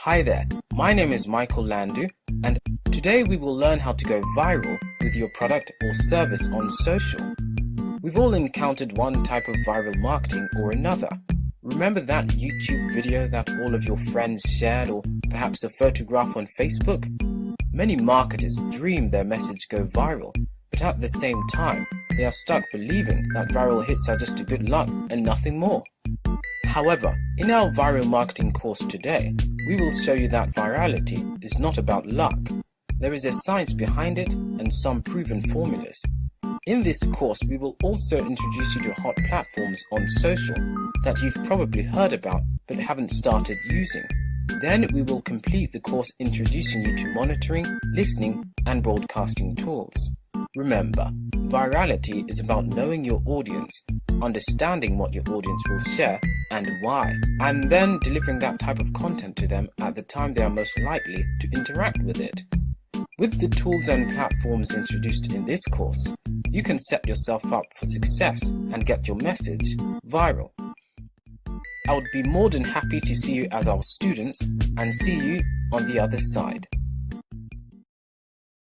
Hi there, my name is Michael Landu, and today we will learn how to go viral with your product or service on social. We've all encountered one type of viral marketing or another. Remember that YouTube video that all of your friends shared, or perhaps a photograph on Facebook? Many marketers dream their message go viral, but at the same time, they are stuck believing that viral hits are just a good luck and nothing more. However, in our viral marketing course today, we will show you that virality is not about luck. There is a science behind it and some proven formulas. In this course, we will also introduce you to hot platforms on social that you've probably heard about but haven't started using. Then we will complete the course introducing you to monitoring, listening, and broadcasting tools. Remember, virality is about knowing your audience, understanding what your audience will share and why, and then delivering that type of content to them at the time they are most likely to interact with it. With the tools and platforms introduced in this course, you can set yourself up for success and get your message viral. I would be more than happy to see you as our students and see you on the other side.